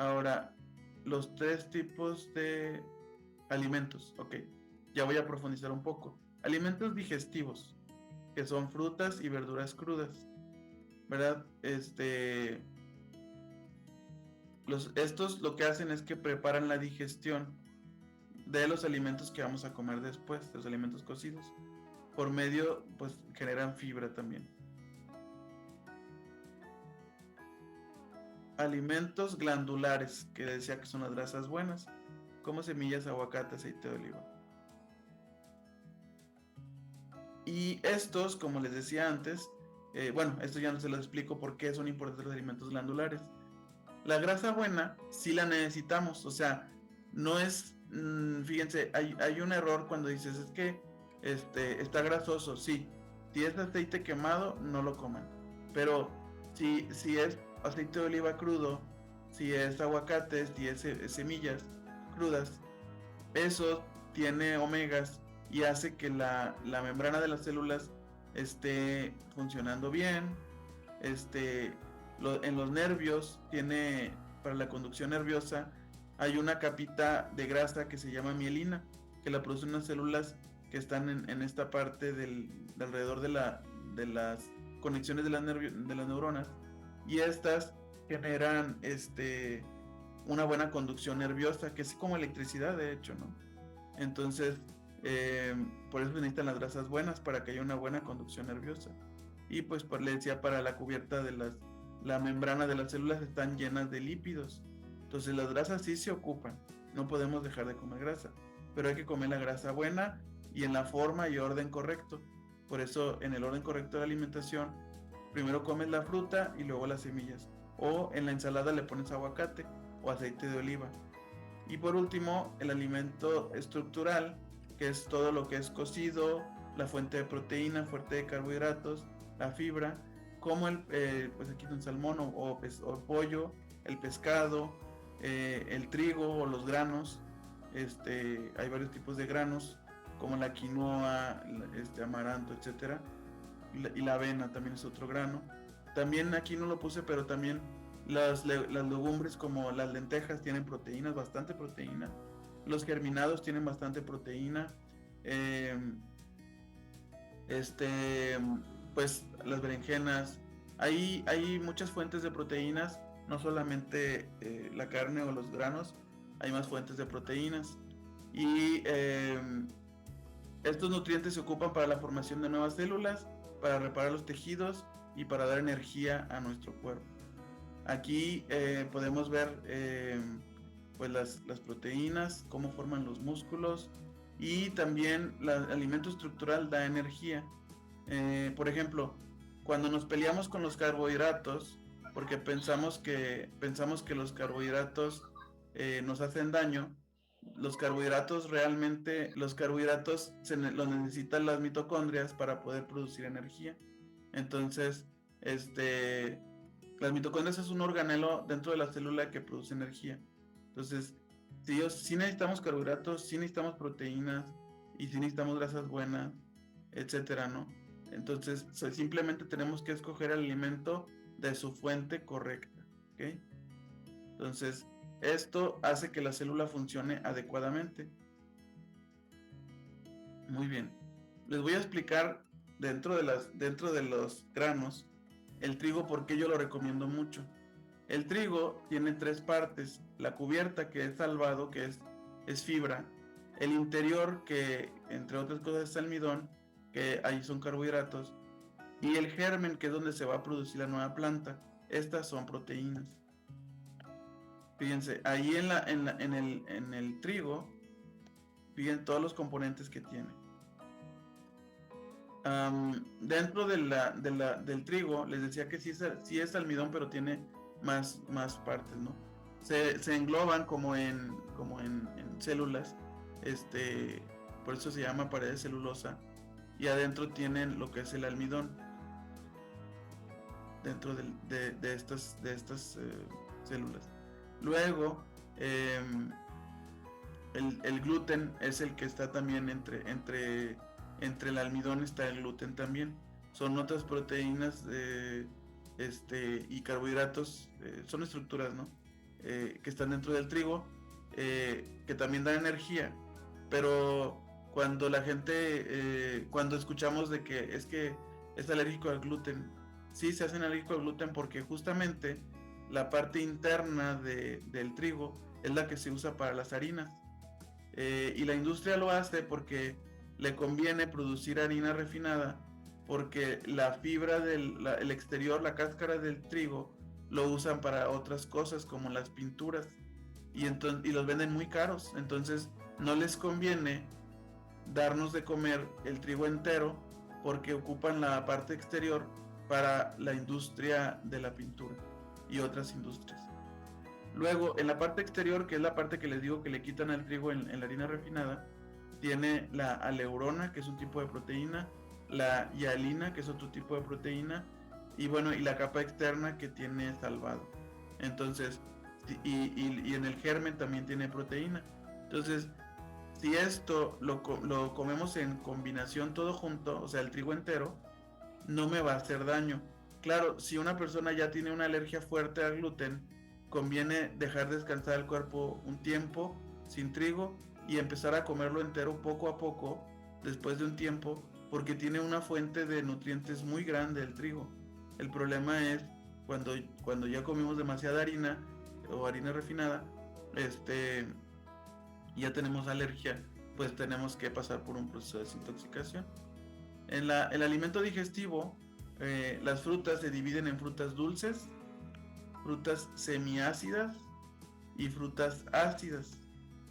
Ahora, los tres tipos de alimentos, ok, ya voy a profundizar un poco. Alimentos digestivos, que son frutas y verduras crudas, ¿verdad? Estos lo que hacen es que preparan la digestión de los alimentos que vamos a comer después, de los alimentos cocidos. Por medio, pues generan fibra también. Alimentos glandulares, que decía que son las grasas buenas, como semillas, aguacate, aceite de oliva. Y estos, como les decía antes, bueno, esto ya no se los explico por qué son importantes los alimentos glandulares. La grasa buena sí la necesitamos, o sea, no es, fíjense, hay un error cuando dices, es que está grasoso, sí, si es aceite quemado, no lo coman, pero si es aceite de oliva crudo, si es aguacate, si es semillas crudas, eso tiene omegas y hace que la membrana de las células esté funcionando bien. En los nervios tiene, para la conducción nerviosa, hay una capita de grasa que se llama mielina, que la producen unas células que están en esta parte de alrededor de las conexiones de las neuronas, y estas generan una buena conducción nerviosa, que es como electricidad, de hecho, ¿no? Entonces, por eso necesitan las grasas buenas para que haya una buena conducción nerviosa. Y pues le decía, para la cubierta de la membrana de las células están llenas de lípidos. Entonces las grasas sí se ocupan, no podemos dejar de comer grasa, pero hay que comer la grasa buena y en la forma y orden correcto. Por eso en el orden correcto de la alimentación, primero comes la fruta y luego las semillas. O en la ensalada le pones aguacate o aceite de oliva. Y por último, el alimento estructural, que es todo lo que es cocido, la fuente de proteína, fuente de carbohidratos, la fibra, como pues aquí un salmón o pollo, el pescado, el trigo o los granos. Hay varios tipos de granos, como la quinoa, amaranto, etcétera. Y la avena también es otro grano. También aquí no lo puse, pero también las legumbres como las lentejas tienen proteínas, bastante proteína. Los germinados tienen bastante proteína. Eh, este, pues las berenjenas. Hay muchas fuentes de proteínas, no solamente la carne o los granos, hay más fuentes de proteínas. Y estos nutrientes se ocupan para la formación de nuevas células, para reparar los tejidos y para dar energía a nuestro cuerpo. Aquí podemos ver pues las proteínas, cómo forman los músculos, y también el alimento estructural da energía. Por ejemplo, cuando nos peleamos con los carbohidratos, porque pensamos que los carbohidratos nos hacen daño, los carbohidratos los necesitan las mitocondrias para poder producir energía. Entonces, las mitocondrias es un organelo dentro de la célula que produce energía. Entonces, sí necesitamos carbohidratos, sí necesitamos proteínas y sí necesitamos grasas buenas, etcétera, ¿no? Entonces, simplemente tenemos que escoger el alimento de su fuente correcta, ¿ok? Entonces, esto hace que la célula funcione adecuadamente. Muy bien. Les voy a explicar dentro de los granos el trigo, porque yo lo recomiendo mucho. El trigo tiene tres partes: la cubierta, que es salvado, es fibra; el interior, que entre otras cosas es almidón, que ahí son carbohidratos; y el germen, que es donde se va a producir la nueva planta. Estas son proteínas. Fíjense, ahí en el trigo, fíjense todos los componentes que tiene. Dentro del trigo, les decía que sí es almidón, pero tiene más partes, ¿no? Se engloban como en células, por eso se llama pared celulosa, y adentro tienen lo que es el almidón, dentro de estas células. Luego, el gluten es el que está también entre el almidón, está el gluten también. Son otras proteínas y carbohidratos, son estructuras, ¿no? que están dentro del trigo, que también dan energía, pero cuando la gente, cuando escuchamos de que es alérgico al gluten, sí se hacen alérgico al gluten porque justamente la parte interna del trigo es la que se usa para las harinas. Y la industria lo hace porque le conviene producir harina refinada, porque la fibra el exterior, la cáscara del trigo, lo usan para otras cosas como las pinturas y los venden muy caros. Entonces no les conviene darnos de comer el trigo entero porque ocupan la parte exterior para la industria de la pintura y otras industrias. Luego, en la parte exterior, que es la parte que les digo que le quitan al trigo en la harina refinada, tiene la aleurona, que es un tipo de proteína, la hialina, que es otro tipo de proteína, y bueno, y la capa externa que tiene salvado. Entonces, y en el germen también tiene proteína. Entonces, si esto lo comemos en combinación todo junto, o sea, el trigo entero, no me va a hacer daño. Claro, si una persona ya tiene una alergia fuerte al gluten, conviene dejar descansar el cuerpo un tiempo sin trigo y empezar a comerlo entero poco a poco después de un tiempo, porque tiene una fuente de nutrientes muy grande el trigo. El problema es cuando ya comimos demasiada harina o harina refinada, ya tenemos alergia, pues tenemos que pasar por un proceso de desintoxicación. El alimento digestivo, las frutas se dividen en frutas dulces, frutas semiácidas y frutas ácidas.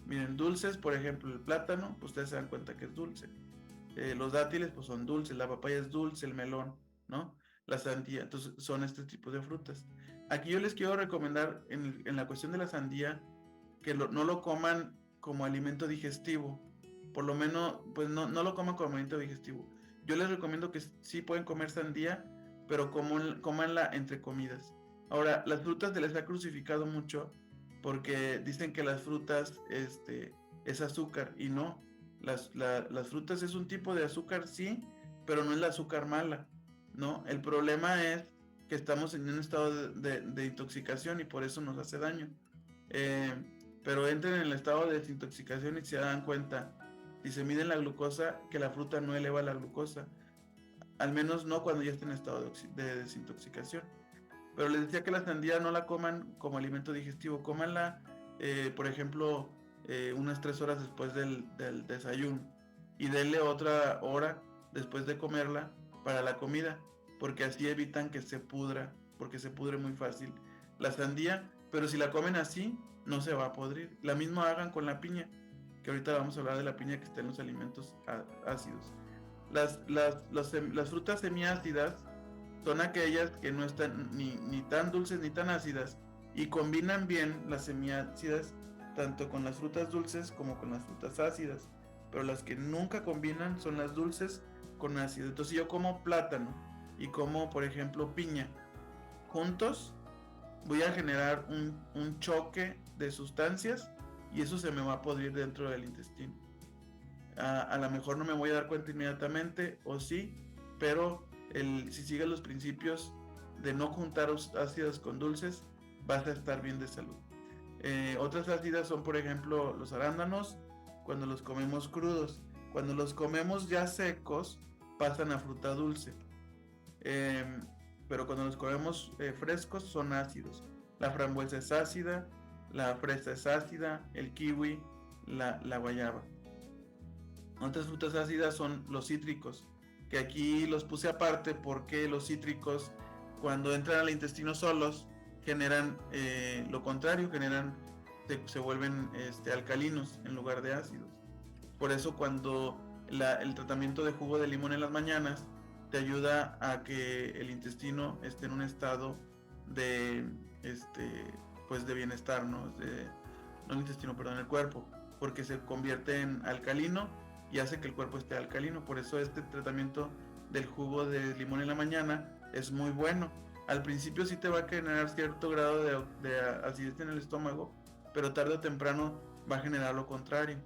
Miren, dulces, por ejemplo, el plátano, pues ustedes se dan cuenta que es dulce. Los dátiles, pues son dulces, la papaya es dulce, el melón, ¿no? La sandía, entonces son este tipo de frutas. Aquí yo les quiero recomendar en la cuestión de la sandía que no lo coman como alimento digestivo, por lo menos, pues no lo coman como alimento digestivo. Yo les recomiendo que sí pueden comer sandía, pero comanla entre comidas. Ahora, las frutas se les ha crucificado mucho porque dicen que las frutas es azúcar y no. Las frutas es un tipo de azúcar, sí, pero no es la azúcar mala, ¿no? El problema es que estamos en un estado de intoxicación y por eso nos hace daño. Pero entren en el estado de desintoxicación y se dan cuenta, si se miden la glucosa, que la fruta no eleva la glucosa, al menos no cuando ya está en estado de desintoxicación. Pero les decía que la sandía no la coman como alimento digestivo, cómanla, por ejemplo, unas 3 horas después del desayuno y denle otra hora después de comerla para la comida, porque así evitan que se pudra, porque se pudre muy fácil la sandía, pero si la comen así, no se va a podrir. La misma hagan con la piña, que ahorita vamos a hablar de la piña que está en los alimentos ácidos. Las frutas semiácidas son aquellas que no están ni tan dulces ni tan ácidas y combinan bien las semiácidas tanto con las frutas dulces como con las frutas ácidas, pero las que nunca combinan son las dulces con ácido. Entonces, si yo como plátano y como, por ejemplo, piña juntos, voy a generar un choque de sustancias y eso se me va a podrir dentro del intestino. A lo mejor no me voy a dar cuenta inmediatamente, o sí, pero si sigues los principios de no juntar ácidos con dulces, vas a estar bien de salud. Otras ácidas son, por ejemplo, los arándanos, cuando los comemos crudos. Cuando los comemos ya secos, pasan a fruta dulce. Pero cuando los comemos frescos, son ácidos. La frambuesa es ácida, la fresa es ácida, el kiwi, la guayaba. Otras frutas ácidas son los cítricos, que aquí los puse aparte porque los cítricos, cuando entran al intestino solos, generan lo contrario, se vuelven alcalinos en lugar de ácidos. Por eso cuando el tratamiento de jugo de limón en las mañanas te ayuda a que el intestino esté en un estado de pues de bienestar, ¿no? No el intestino, perdón, el cuerpo, porque se convierte en alcalino y hace que el cuerpo esté alcalino. Por eso este tratamiento del jugo de limón en la mañana es muy bueno. Al principio sí te va a generar cierto grado de acidez en el estómago, pero tarde o temprano va a generar lo contrario.